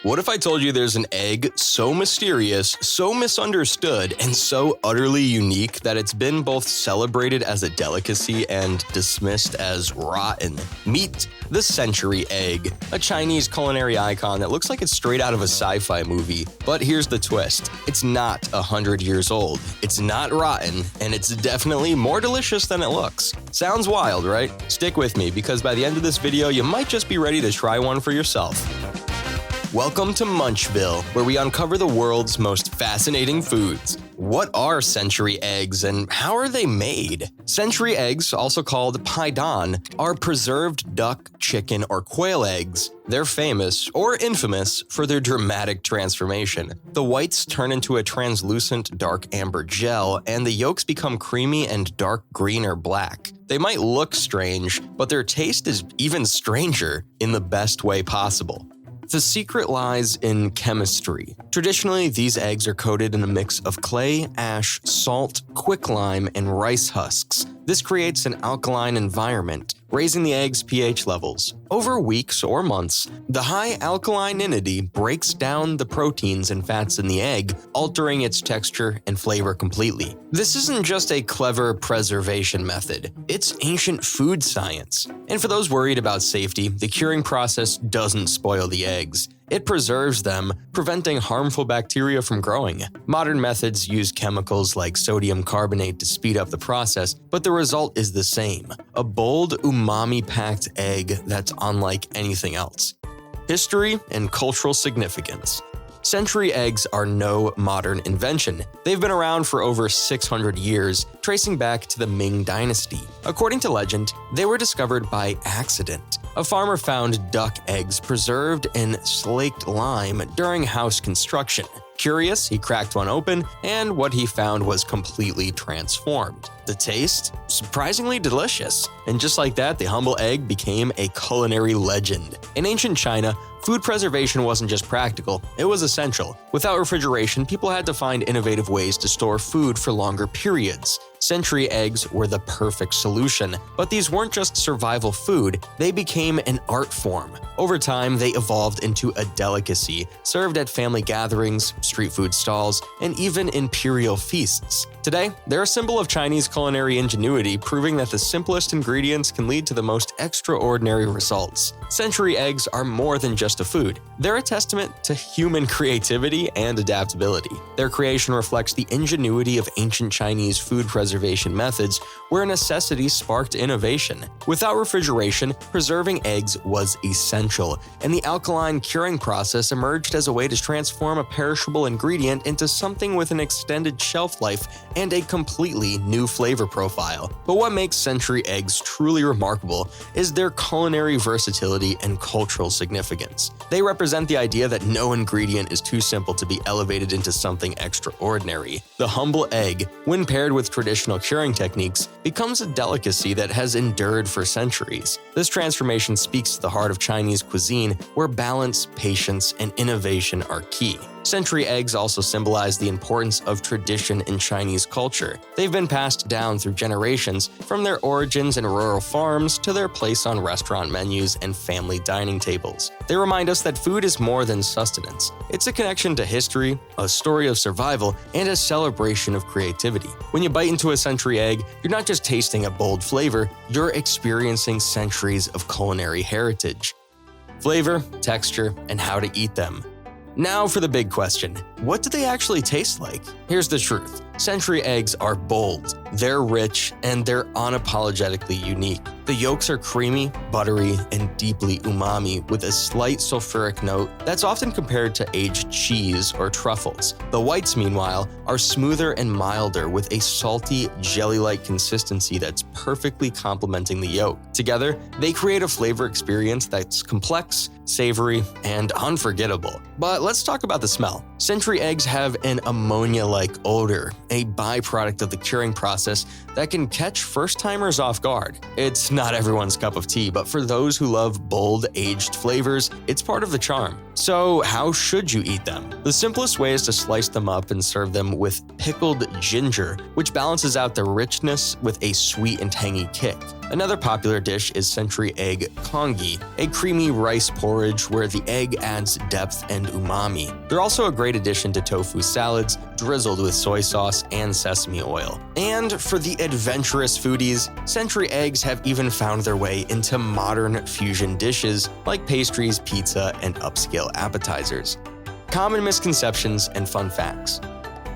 What if I told you there's an egg so mysterious, so misunderstood, and so utterly unique that it's been both celebrated as a delicacy and dismissed as rotten? Meet the century egg, a Chinese culinary icon that looks like it's straight out of a sci-fi movie. But here's the twist. It's not 100 years old, it's not rotten, and it's definitely more delicious than it looks. Sounds wild, right? Stick with me, because by the end of this video, you might just be ready to try one for yourself. Welcome to Munchville, where we uncover the world's most fascinating foods. What are century eggs and how are they made? Century eggs, also called paidan, are preserved duck, chicken, or quail eggs. They're famous, or infamous, for their dramatic transformation. The whites turn into a translucent dark amber gel, and the yolks become creamy and dark green or black. They might look strange, but their taste is even stranger in the best way possible. The secret lies in chemistry. Traditionally, these eggs are coated in a mix of clay, ash, salt, quicklime, and rice husks. This creates an alkaline environment, raising the egg's pH levels. Over weeks or months, the high alkalininity breaks down the proteins and fats in the egg, altering its texture and flavor completely. This isn't just a clever preservation method, it's ancient food science. And for those worried about safety, the curing process doesn't spoil the eggs. It preserves them, preventing harmful bacteria from growing. Modern methods use chemicals like sodium carbonate to speed up the process, but the result is the same: a bold, umami-packed egg that's unlike anything else. History and cultural significance. Century eggs are no modern invention. They've been around for over 600 years, tracing back to the Ming Dynasty. According to legend, they were discovered by accident. A farmer found duck eggs preserved in slaked lime during house construction. Curious, he cracked one open, and what he found was completely transformed. The taste? Surprisingly delicious. And just like that, the humble egg became a culinary legend. In ancient China, food preservation wasn't just practical, it was essential. Without refrigeration, people had to find innovative ways to store food for longer periods. Century eggs were the perfect solution, but these weren't just survival food, they became an art form. Over time, they evolved into a delicacy, served at family gatherings, street food stalls, and even imperial feasts. Today, they're a symbol of Chinese culinary ingenuity, proving that the simplest ingredients can lead to the most extraordinary results. Century eggs are more than just a food. They're a testament to human creativity and adaptability. Their creation reflects the ingenuity of ancient Chinese food preservation methods, where necessity sparked innovation. Without refrigeration, preserving eggs was essential, and the alkaline curing process emerged as a way to transform a perishable ingredient into something with an extended shelf life and a completely new flavor profile. But what makes century eggs truly remarkable is their culinary versatility and cultural significance. They represent the idea that no ingredient is too simple to be elevated into something extraordinary. The humble egg, when paired with traditional curing techniques, becomes a delicacy that has endured for centuries. This transformation speaks to the heart of Chinese cuisine, where balance, patience, and innovation are key. Century eggs also symbolize the importance of tradition in Chinese culture. They've been passed down through generations, from their origins in rural farms to their place on restaurant menus and family dining tables. They remind us that food is more than sustenance. It's a connection to history, a story of survival, and a celebration of creativity. When you bite into a century egg, you're not just tasting a bold flavor, you're experiencing centuries of culinary heritage. Flavor, texture, and how to eat them. Now for the big question, what do they actually taste like? Here's the truth. Century eggs are bold, they're rich, and they're unapologetically unique. The yolks are creamy, buttery, and deeply umami, with a slight sulfuric note that's often compared to aged cheese or truffles. The whites, meanwhile, are smoother and milder, with a salty, jelly-like consistency that's perfectly complementing the yolk. Together, they create a flavor experience that's complex, savory, and unforgettable. But let's talk about the smell. Century eggs have an ammonia-like odor, a byproduct of the curing process that can catch first-timers off guard. It's not everyone's cup of tea, but for those who love bold, aged flavors, it's part of the charm. So how should you eat them? The simplest way is to slice them up and serve them with pickled ginger, which balances out the richness with a sweet and tangy kick. Another popular dish is century egg congee, a creamy rice porridge where the egg adds depth and umami. They're also a great addition to tofu salads, drizzled with soy sauce and sesame oil. And for the adventurous foodies, century eggs have even found their way into modern fusion dishes like pastries, pizza, and upscale appetizers. Common misconceptions and fun facts.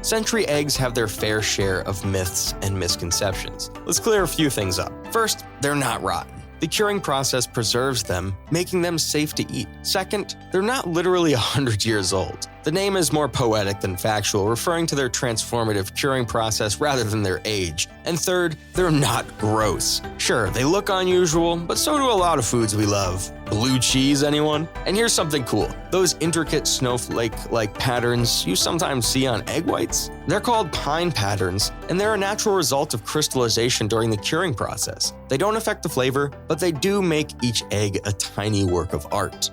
Century eggs have their fair share of myths and misconceptions. Let's clear a few things up. First, they're not rotten. The curing process preserves them, making them safe to eat. Second, they're not literally 100 years old. The name is more poetic than factual, referring to their transformative curing process rather than their age. And third, they're not gross. Sure, they look unusual, but so do a lot of foods we love. Blue cheese, anyone? And here's something cool. Those intricate snowflake-like patterns you sometimes see on egg whites? They're called pine patterns, and they're a natural result of crystallization during the curing process. They don't affect the flavor, but they do make each egg a tiny work of art.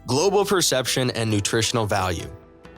Global perception and nutritional value.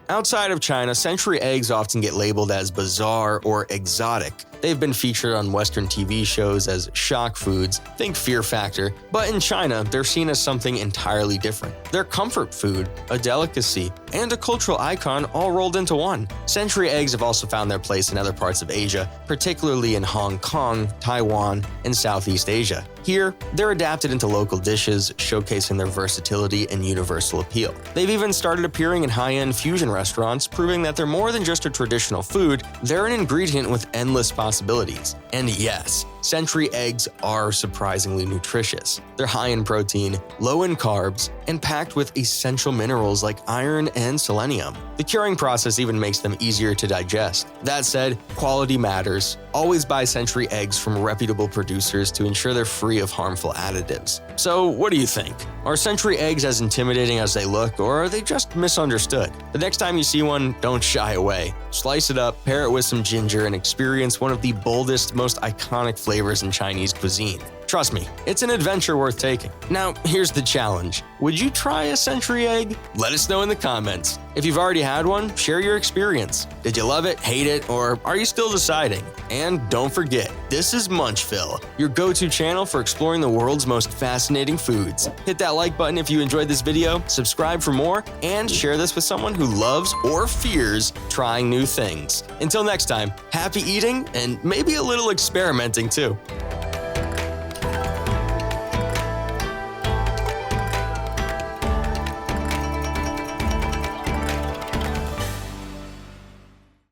Outside of China, century eggs often get labeled as bizarre or exotic. They've been featured on Western TV shows as shock foods, think Fear Factor, but in China, they're seen as something entirely different. They're comfort food, a delicacy, and a cultural icon all rolled into one. Century eggs have also found their place in other parts of Asia, particularly in Hong Kong, Taiwan, and Southeast Asia. Here, they're adapted into local dishes, showcasing their versatility and universal appeal. They've even started appearing in high-end fusion restaurants, proving that they're more than just a traditional food, they're an ingredient with endless possibilities. And yes, century eggs are surprisingly nutritious. They're high in protein, low in carbs, and packed with essential minerals like iron and selenium. The curing process even makes them easier to digest. That said, quality matters. Always buy century eggs from reputable producers to ensure they're free of harmful additives. So what do you think? Are century eggs as intimidating as they look, or are they just misunderstood? The next time you see one, don't shy away. Slice it up, pair it with some ginger, and experience one of the boldest, most iconic flavors in Chinese cuisine. Trust me, it's an adventure worth taking. Now, here's the challenge. Would you try a century egg? Let us know in the comments. If you've already had one, share your experience. Did you love it, hate it, or are you still deciding? And don't forget, this is Munchville, your go-to channel for exploring the world's most fascinating foods. Hit that like button if you enjoyed this video, subscribe for more, and share this with someone who loves or fears trying new things. Until next time, happy eating and maybe a little experimenting too.